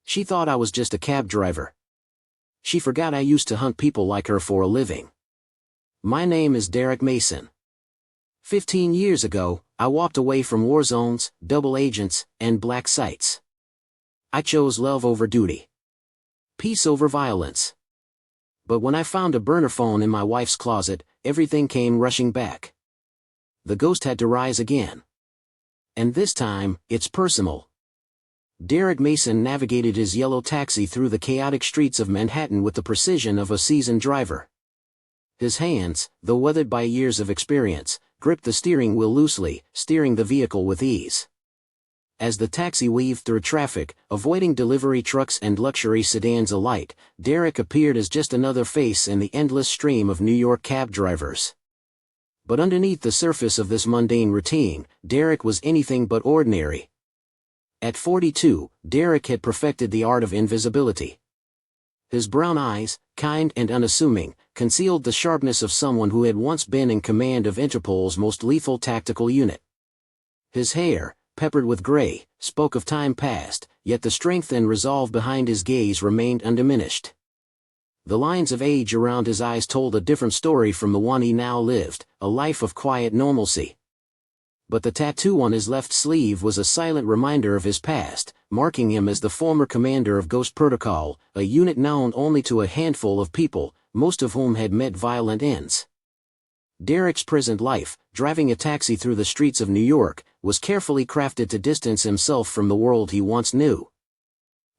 She thought I was just a cab driver. She forgot I used to hunt people like her for a living. My name is Derek Mason. 15 years ago, I walked away from war zones, double agents, and black sites. I chose love over duty. Peace over violence. But when I found a burner phone in my wife's closet, everything came rushing back. The ghost had to rise again. And this time, it's personal. Derek Mason navigated his yellow taxi through the chaotic streets of Manhattan with the precision of a seasoned driver. His hands, though weathered by years of experience, gripped the steering wheel loosely, steering the vehicle with ease. As the taxi weaved through traffic, avoiding delivery trucks and luxury sedans alike, Derek appeared as just another face in the endless stream of New York cab drivers. But underneath the surface of this mundane routine, Derek was anything but ordinary. At 42, Derek had perfected the art of invisibility. His brown eyes, kind and unassuming, concealed the sharpness of someone who had once been in command of Interpol's most lethal tactical unit. His hair, peppered with gray, spoke of time past, yet the strength and resolve behind his gaze remained undiminished. The lines of age around his eyes told a different story from the one he now lived, a life of quiet normalcy. But the tattoo on his left sleeve was a silent reminder of his past, marking him as the former commander of Ghost Protocol, a unit known only to a handful of people, most of whom had met violent ends. Derek's present life, driving a taxi through the streets of New York, was carefully crafted to distance himself from the world he once knew.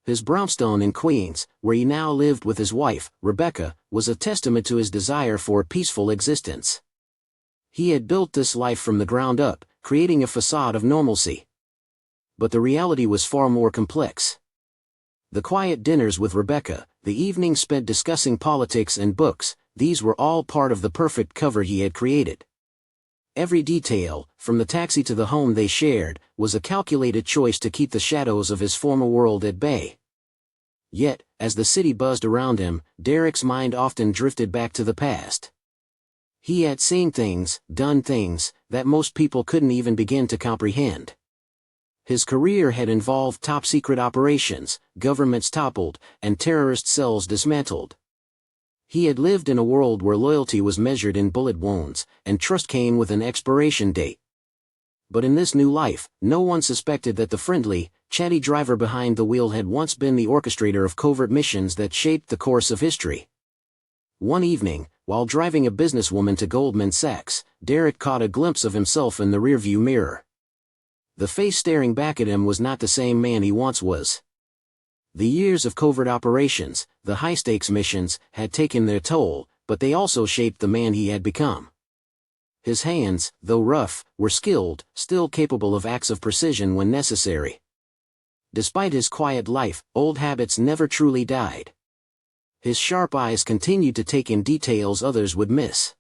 His brownstone in Queens, where he now lived with his wife, Rebecca, was a testament to his desire for a peaceful existence. He had built this life from the ground up, creating a facade of normalcy. But the reality was far more complex. The quiet dinners with Rebecca, the evenings spent discussing politics and books, these were all part of the perfect cover he had created. Every detail, from the taxi to the home they shared, was a calculated choice to keep the shadows of his former world at bay. Yet, as the city buzzed around him, Derek's mind often drifted back to the past. He had seen things, done things, that most people couldn't even begin to comprehend. His career had involved top-secret operations, governments toppled, and terrorist cells dismantled. He had lived in a world where loyalty was measured in bullet wounds, and trust came with an expiration date. But in this new life, no one suspected that the friendly, chatty driver behind the wheel had once been the orchestrator of covert missions that shaped the course of history. One evening, while driving a businesswoman to Goldman Sachs, Derek caught a glimpse of himself in the rearview mirror. The face staring back at him was not the same man he once was. The years of covert operations, the high-stakes missions, had taken their toll, but they also shaped the man he had become. His hands, though rough, were skilled, still capable of acts of precision when necessary. Despite his quiet life, old habits never truly died. His sharp eyes continued to take in details others would miss.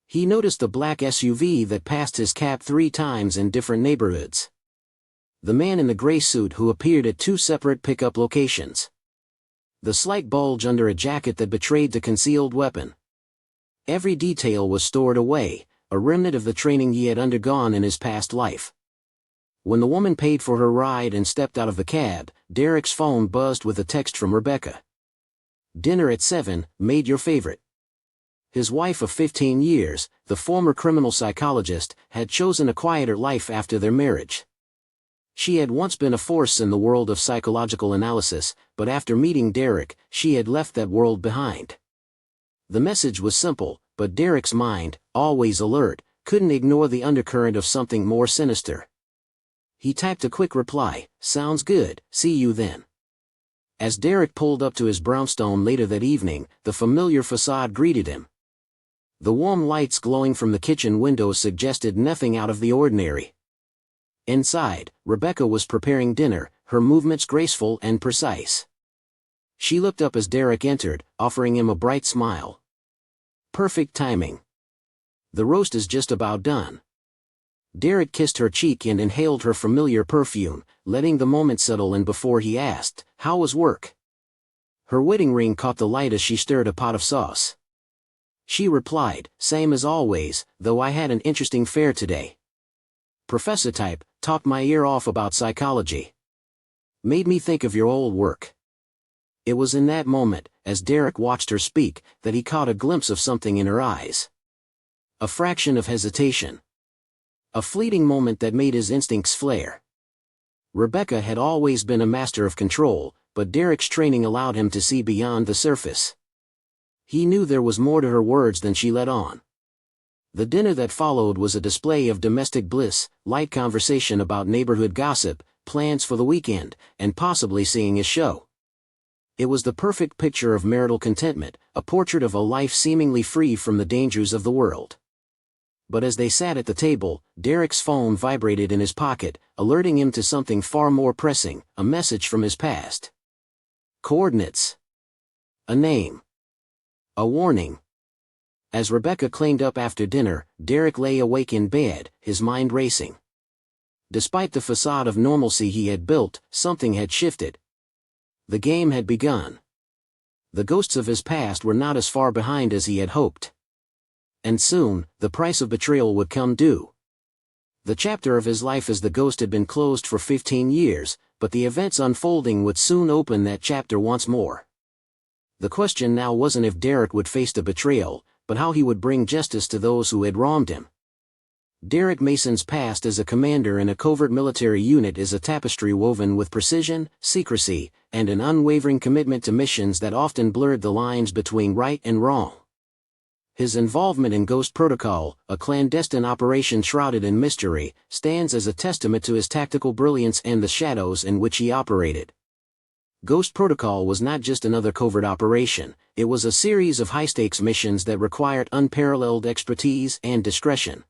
He noticed the black SUV that passed his cab 3 times in different neighborhoods. The man in the gray suit who appeared at 2 separate pickup locations. The slight bulge under a jacket that betrayed the concealed weapon. Every detail was stored away, a remnant of the training he had undergone in his past life. When the woman paid for her ride and stepped out of the cab, Derek's phone buzzed with a text from Rebecca. "Dinner at 7, made your favorite." His wife of 15 years, the former criminal psychologist, had chosen a quieter life after their marriage. She had once been a force in the world of psychological analysis, but after meeting Derek, she had left that world behind. The message was simple, but Derek's mind, always alert, couldn't ignore the undercurrent of something more sinister. He typed a quick reply, "Sounds good, see you then." As Derek pulled up to his brownstone later that evening, the familiar facade greeted him. The warm lights glowing from the kitchen windows suggested nothing out of the ordinary. Inside, Rebecca was preparing dinner, her movements graceful and precise. She looked up as Derek entered, offering him a bright smile. "Perfect timing. The roast is just about done." Derek kissed her cheek and inhaled her familiar perfume, letting the moment settle in before he asked, "How was work?" Her wedding ring caught the light as she stirred a pot of sauce. She replied, "Same as always, though I had an interesting fare today. Professor type, talked my ear off about psychology." Made me think of your old work. It was in that moment, as Derek watched her speak, that he caught a glimpse of something in her eyes. A fraction of hesitation. A fleeting moment that made his instincts flare. Rebecca had always been a master of control, but Derek's training allowed him to see beyond the surface. He knew there was more to her words than she let on. The dinner that followed was a display of domestic bliss, light conversation about neighborhood gossip, plans for the weekend, and possibly seeing a show. It was the perfect picture of marital contentment, a portrait of a life seemingly free from the dangers of the world. But as they sat at the table, Derek's phone vibrated in his pocket, alerting him to something far more pressing, a message from his past. Coordinates. A name. A warning. As Rebecca cleaned up after dinner, Derek lay awake in bed, his mind racing. Despite the facade of normalcy he had built, something had shifted. The game had begun. The ghosts of his past were not as far behind as he had hoped. And soon, the price of betrayal would come due. The chapter of his life as the ghost had been closed for 15 years, but the events unfolding would soon open that chapter once more. The question now wasn't if Derek would face the betrayal, but how he would bring justice to those who had wronged him. Derek Mason's past as a commander in a covert military unit is a tapestry woven with precision, secrecy, and an unwavering commitment to missions that often blurred the lines between right and wrong. His involvement in Ghost Protocol, a clandestine operation shrouded in mystery, stands as a testament to his tactical brilliance and the shadows in which he operated. Ghost Protocol was not just another covert operation, it was a series of high-stakes missions that required unparalleled expertise and discretion.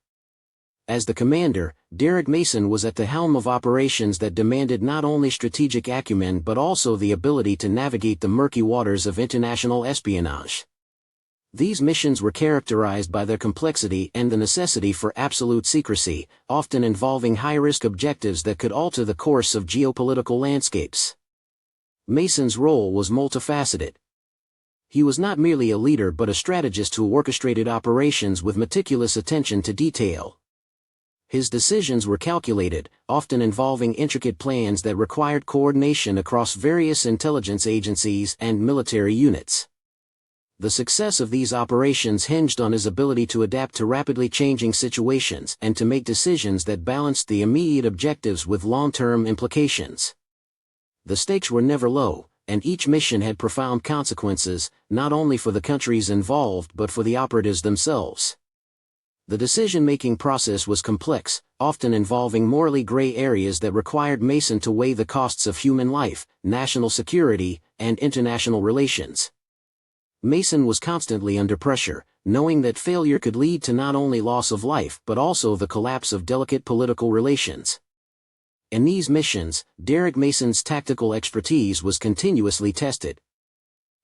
As the commander, Derek Mason was at the helm of operations that demanded not only strategic acumen but also the ability to navigate the murky waters of international espionage. These missions were characterized by their complexity and the necessity for absolute secrecy, often involving high-risk objectives that could alter the course of geopolitical landscapes. Mason's role was multifaceted. He was not merely a leader but a strategist who orchestrated operations with meticulous attention to detail. His decisions were calculated, often involving intricate plans that required coordination across various intelligence agencies and military units. The success of these operations hinged on his ability to adapt to rapidly changing situations and to make decisions that balanced the immediate objectives with long-term implications. The stakes were never low, and each mission had profound consequences, not only for the countries involved but for the operatives themselves. The decision-making process was complex, often involving morally gray areas that required Mason to weigh the costs of human life, national security, and international relations. Mason was constantly under pressure, knowing that failure could lead to not only loss of life but also the collapse of delicate political relations. In these missions, Derek Mason's tactical expertise was continuously tested.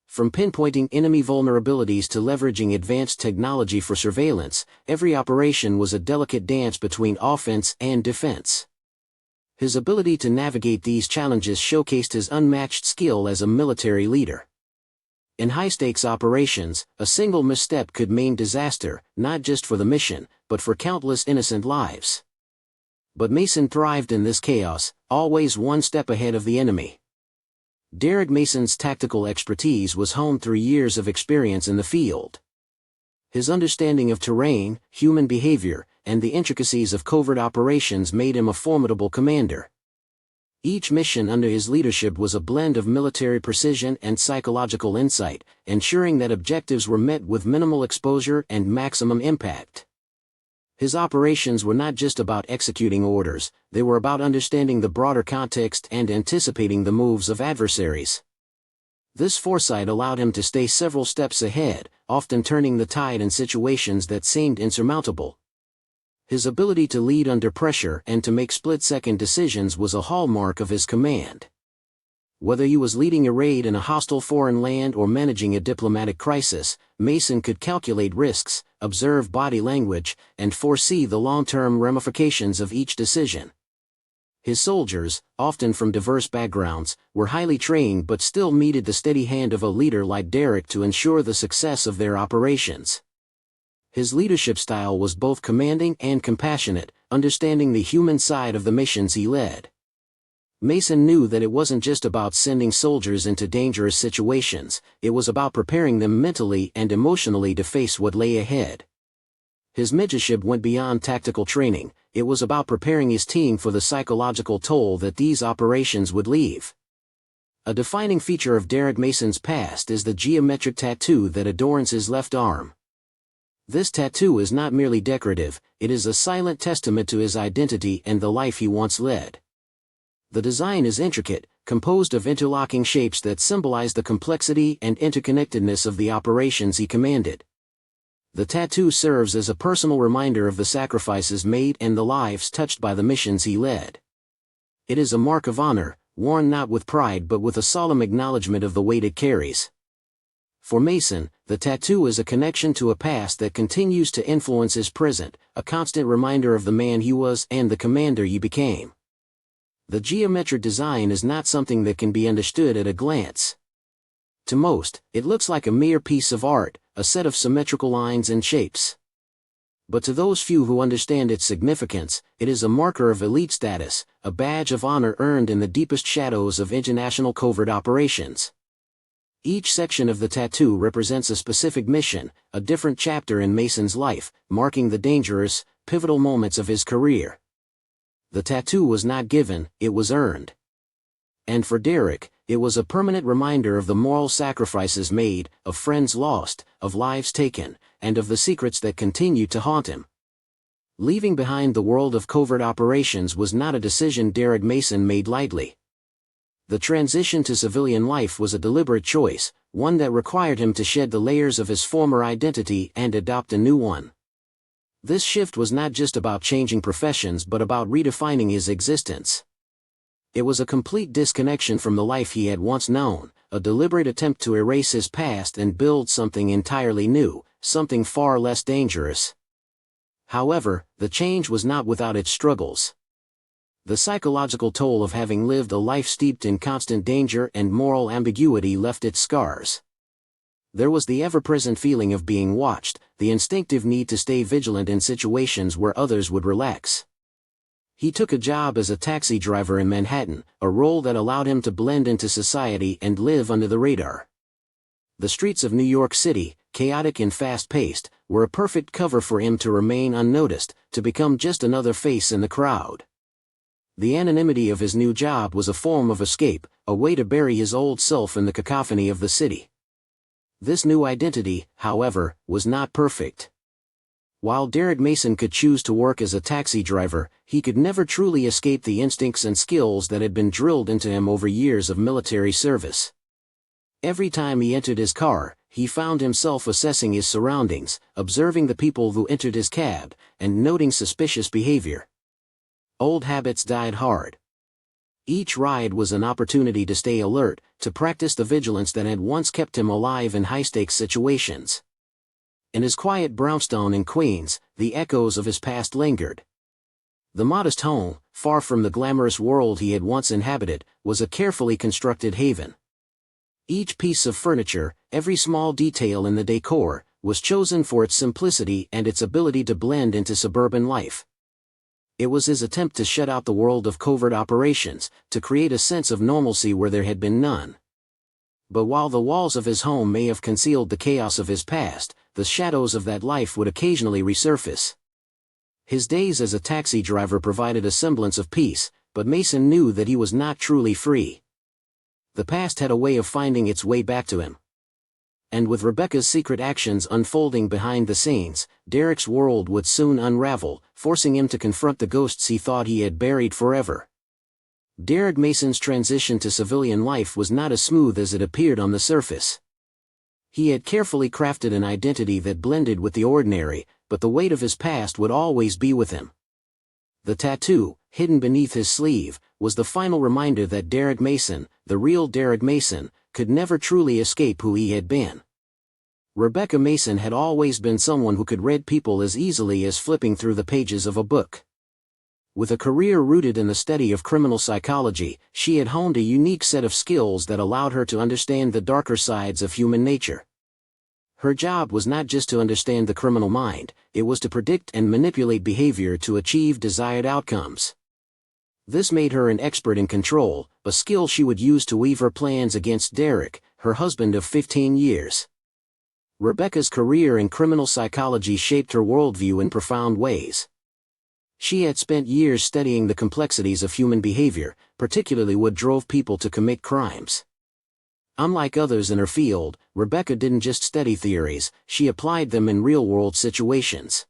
From pinpointing enemy vulnerabilities to leveraging advanced technology for surveillance, every operation was a delicate dance between offense and defense. His ability to navigate these challenges showcased his unmatched skill as a military leader. In high-stakes operations, a single misstep could mean disaster, not just for the mission, but for countless innocent lives. But Mason thrived in this chaos, always one step ahead of the enemy. Derek Mason's tactical expertise was honed through years of experience in the field. His understanding of terrain, human behavior, and the intricacies of covert operations made him a formidable commander. Each mission under his leadership was a blend of military precision and psychological insight, ensuring that objectives were met with minimal exposure and maximum impact. His operations were not just about executing orders, they were about understanding the broader context and anticipating the moves of adversaries. This foresight allowed him to stay several steps ahead, often turning the tide in situations that seemed insurmountable. His ability to lead under pressure and to make split-second decisions was a hallmark of his command. Whether he was leading a raid in a hostile foreign land or managing a diplomatic crisis, Mason could calculate risks, observe body language, and foresee the long-term ramifications of each decision. His soldiers, often from diverse backgrounds, were highly trained but still needed the steady hand of a leader like Derek to ensure the success of their operations. His leadership style was both commanding and compassionate, understanding the human side of the missions he led. Mason knew that it wasn't just about sending soldiers into dangerous situations, it was about preparing them mentally and emotionally to face what lay ahead. His mentorship went beyond tactical training, it was about preparing his team for the psychological toll that these operations would leave. A defining feature of Derek Mason's past is the geometric tattoo that adorns his left arm. This tattoo is not merely decorative, it is a silent testament to his identity and the life he once led. The design is intricate, composed of interlocking shapes that symbolize the complexity and interconnectedness of the operations he commanded. The tattoo serves as a personal reminder of the sacrifices made and the lives touched by the missions he led. It is a mark of honor, worn not with pride but with a solemn acknowledgement of the weight it carries. For Mason, the tattoo is a connection to a past that continues to influence his present, a constant reminder of the man he was and the commander he became. The geometric design is not something that can be understood at a glance. To most, it looks like a mere piece of art, a set of symmetrical lines and shapes. But to those few who understand its significance, it is a marker of elite status, a badge of honor earned in the deepest shadows of international covert operations. Each section of the tattoo represents a specific mission, a different chapter in Mason's life, marking the dangerous, pivotal moments of his career. The tattoo was not given, it was earned. And for Derek, it was a permanent reminder of the moral sacrifices made, of friends lost, of lives taken, and of the secrets that continued to haunt him. Leaving behind the world of covert operations was not a decision Derek Mason made lightly. The transition to civilian life was a deliberate choice, one that required him to shed the layers of his former identity and adopt a new one. This shift was not just about changing professions but about redefining his existence. It was a complete disconnection from the life he had once known, a deliberate attempt to erase his past and build something entirely new, something far less dangerous. However, the change was not without its struggles. The psychological toll of having lived a life steeped in constant danger and moral ambiguity left its scars. There was the ever-present feeling of being watched, the instinctive need to stay vigilant in situations where others would relax. He took a job as a taxi driver in Manhattan, a role that allowed him to blend into society and live under the radar. The streets of New York City, chaotic and fast-paced, were a perfect cover for him to remain unnoticed, to become just another face in the crowd. The anonymity of his new job was a form of escape, a way to bury his old self in the cacophony of the city. This new identity, however, was not perfect. While Derek Mason could choose to work as a taxi driver, he could never truly escape the instincts and skills that had been drilled into him over years of military service. Every time he entered his car, he found himself assessing his surroundings, observing the people who entered his cab, and noting suspicious behavior. Old habits died hard. Each ride was an opportunity to stay alert, to practice the vigilance that had once kept him alive in high-stakes situations. In his quiet brownstone in Queens, the echoes of his past lingered. The modest home, far from the glamorous world he had once inhabited, was a carefully constructed haven. Each piece of furniture, every small detail in the decor, was chosen for its simplicity and its ability to blend into suburban life. It was his attempt to shut out the world of covert operations, to create a sense of normalcy where there had been none. But while the walls of his home may have concealed the chaos of his past, the shadows of that life would occasionally resurface. His days as a taxi driver provided a semblance of peace, but Mason knew that he was not truly free. The past had a way of finding its way back to him. And with Rebecca's secret actions unfolding behind the scenes, Derek's world would soon unravel, forcing him to confront the ghosts he thought he had buried forever. Derek Mason's transition to civilian life was not as smooth as it appeared on the surface. He had carefully crafted an identity that blended with the ordinary, but the weight of his past would always be with him. The tattoo, hidden beneath his sleeve, was the final reminder that Derek Mason, the real Derek Mason, could never truly escape who he had been. Rebecca Mason had always been someone who could read people as easily as flipping through the pages of a book. With a career rooted in the study of criminal psychology, she had honed a unique set of skills that allowed her to understand the darker sides of human nature. Her job was not just to understand the criminal mind, it was to predict and manipulate behavior to achieve desired outcomes. This made her an expert in control, a skill she would use to weave her plans against Derek, her husband of 15 years. Rebecca's career in criminal psychology shaped her worldview in profound ways. She had spent years studying the complexities of human behavior, particularly what drove people to commit crimes. Unlike others in her field, Rebecca didn't just study theories, she applied them in real-world situations.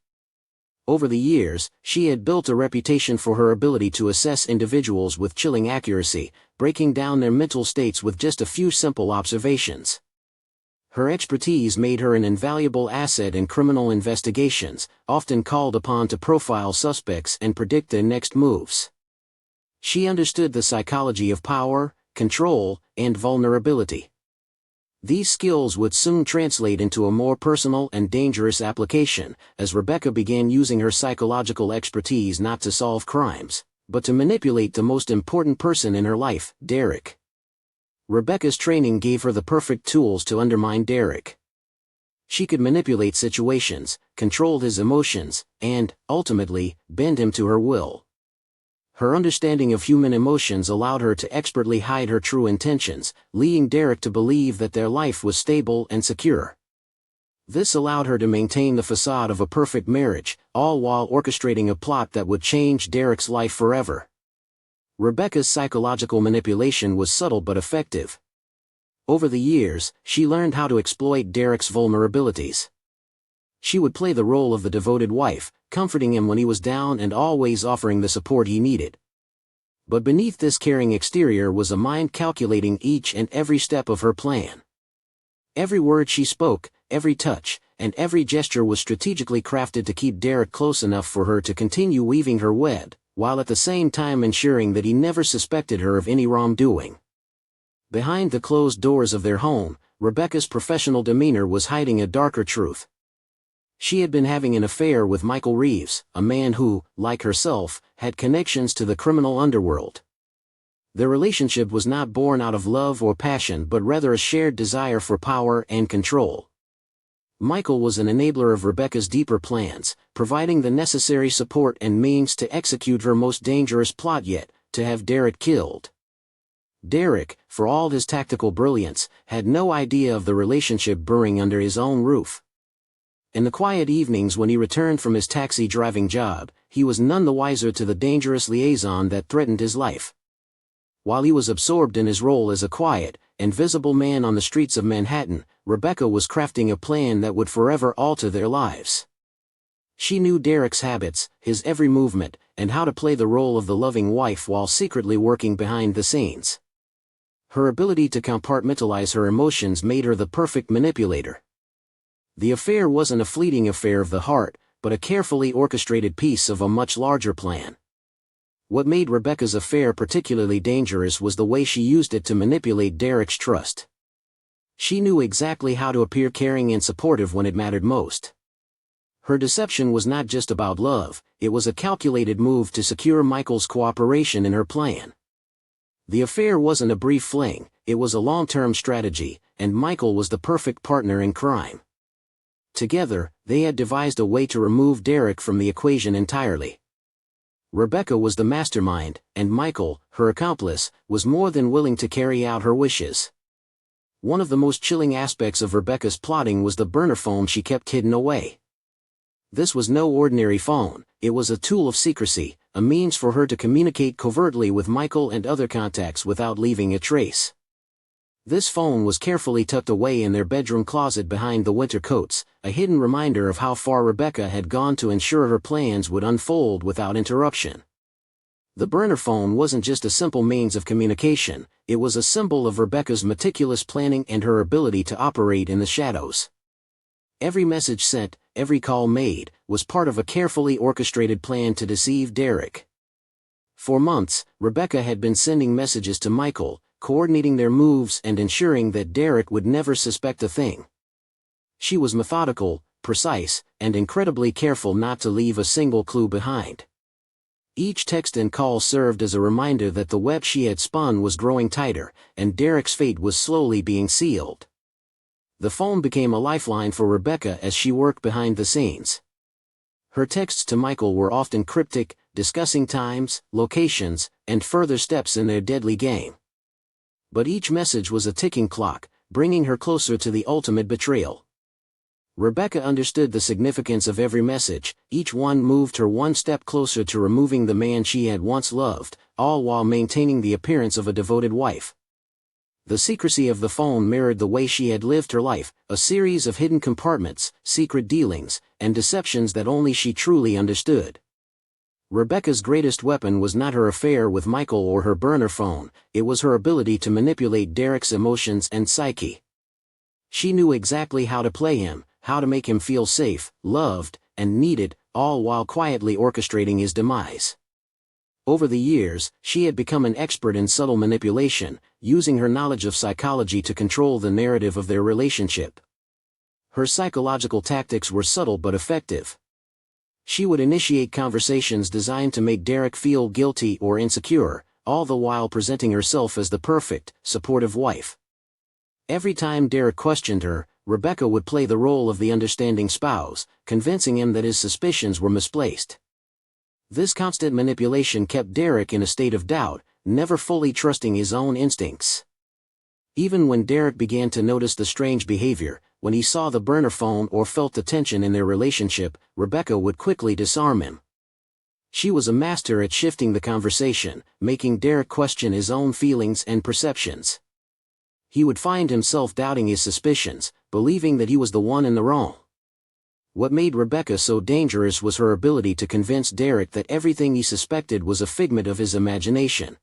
Over the years, she had built a reputation for her ability to assess individuals with chilling accuracy, breaking down their mental states with just a few simple observations. Her expertise made her an invaluable asset in criminal investigations, often called upon to profile suspects and predict their next moves. She understood the psychology of power, control, and vulnerability. These skills would soon translate into a more personal and dangerous application, as Rebecca began using her psychological expertise not to solve crimes, but to manipulate the most important person in her life, Derek. Rebecca's training gave her the perfect tools to undermine Derek. She could manipulate situations, control his emotions, and, ultimately, bend him to her will. Her understanding of human emotions allowed her to expertly hide her true intentions, leading Derek to believe that their life was stable and secure. This allowed her to maintain the facade of a perfect marriage, all while orchestrating a plot that would change Derek's life forever. Rebecca's psychological manipulation was subtle but effective. Over the years, she learned how to exploit Derek's vulnerabilities. She would play the role of the devoted wife, comforting him when he was down and always offering the support he needed. But beneath this caring exterior was a mind calculating each and every step of her plan. Every word she spoke, every touch, and every gesture was strategically crafted to keep Derek close enough for her to continue weaving her web, while at the same time ensuring that he never suspected her of any wrongdoing. Behind the closed doors of their home, Rebecca's professional demeanor was hiding a darker truth. She had been having an affair with Michael Reeves, a man who, like herself, had connections to the criminal underworld. Their relationship was not born out of love or passion but rather a shared desire for power and control. Michael was an enabler of Rebecca's deeper plans, providing the necessary support and means to execute her most dangerous plot yet, to have Derek killed. Derek, for all his tactical brilliance, had no idea of the relationship brewing under his own roof. In the quiet evenings when he returned from his taxi driving job, he was none the wiser to the dangerous liaison that threatened his life. While he was absorbed in his role as a quiet, invisible man on the streets of Manhattan, Rebecca was crafting a plan that would forever alter their lives. She knew Derek's habits, his every movement, and how to play the role of the loving wife while secretly working behind the scenes. Her ability to compartmentalize her emotions made her the perfect manipulator. The affair wasn't a fleeting affair of the heart, but a carefully orchestrated piece of a much larger plan. What made Rebecca's affair particularly dangerous was the way she used it to manipulate Derek's trust. She knew exactly how to appear caring and supportive when it mattered most. Her deception was not just about love, it was a calculated move to secure Michael's cooperation in her plan. The affair wasn't a brief fling, it was a long-term strategy, and Michael was the perfect partner in crime. Together, they had devised a way to remove Derek from the equation entirely. Rebecca was the mastermind, and Michael, her accomplice, was more than willing to carry out her wishes. One of the most chilling aspects of Rebecca's plotting was the burner phone she kept hidden away. This was no ordinary phone, it was a tool of secrecy, a means for her to communicate covertly with Michael and other contacts without leaving a trace. This phone was carefully tucked away in their bedroom closet behind the winter coats, a hidden reminder of how far Rebecca had gone to ensure her plans would unfold without interruption. The burner phone wasn't just a simple means of communication, it was a symbol of Rebecca's meticulous planning and her ability to operate in the shadows. Every message sent, every call made, was part of a carefully orchestrated plan to deceive Derek. For months, Rebecca had been sending messages to Michael, coordinating their moves and ensuring that Derek would never suspect a thing. She was methodical, precise, and incredibly careful not to leave a single clue behind. Each text and call served as a reminder that the web she had spun was growing tighter, and Derek's fate was slowly being sealed. The phone became a lifeline for Rebecca as she worked behind the scenes. Her texts to Michael were often cryptic, discussing times, locations, and further steps in their deadly game. But each message was a ticking clock, bringing her closer to the ultimate betrayal. Rebecca understood the significance of every message. Each one moved her one step closer to removing the man she had once loved, all while maintaining the appearance of a devoted wife. The secrecy of the phone mirrored the way she had lived her life, a series of hidden compartments, secret dealings, and deceptions that only she truly understood. Rebecca's greatest weapon was not her affair with Michael or her burner phone, it was her ability to manipulate Derek's emotions and psyche. She knew exactly how to play him, how to make him feel safe, loved, and needed, all while quietly orchestrating his demise. Over the years, she had become an expert in subtle manipulation, using her knowledge of psychology to control the narrative of their relationship. Her psychological tactics were subtle but effective. She would initiate conversations designed to make Derek feel guilty or insecure, all the while presenting herself as the perfect, supportive wife. Every time Derek questioned her, Rebecca would play the role of the understanding spouse, convincing him that his suspicions were misplaced. This constant manipulation kept Derek in a state of doubt, never fully trusting his own instincts. Even when Derek began to notice the strange behavior, when he saw the burner phone or felt the tension in their relationship, Rebecca would quickly disarm him. She was a master at shifting the conversation, making Derek question his own feelings and perceptions. He would find himself doubting his suspicions, believing that he was the one in the wrong. What made Rebecca so dangerous was her ability to convince Derek that everything he suspected was a figment of his imagination.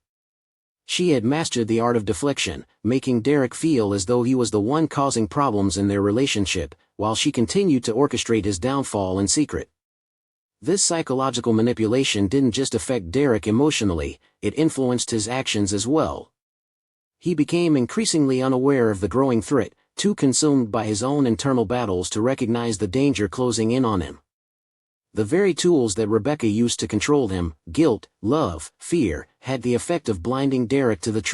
She had mastered the art of deflection, making Derek feel as though he was the one causing problems in their relationship, while she continued to orchestrate his downfall in secret. This psychological manipulation didn't just affect Derek emotionally, it influenced his actions as well. He became increasingly unaware of the growing threat, too consumed by his own internal battles to recognize the danger closing in on him. The very tools that Rebecca used to control him, guilt, love, fear, had the effect of blinding Derek to the truth.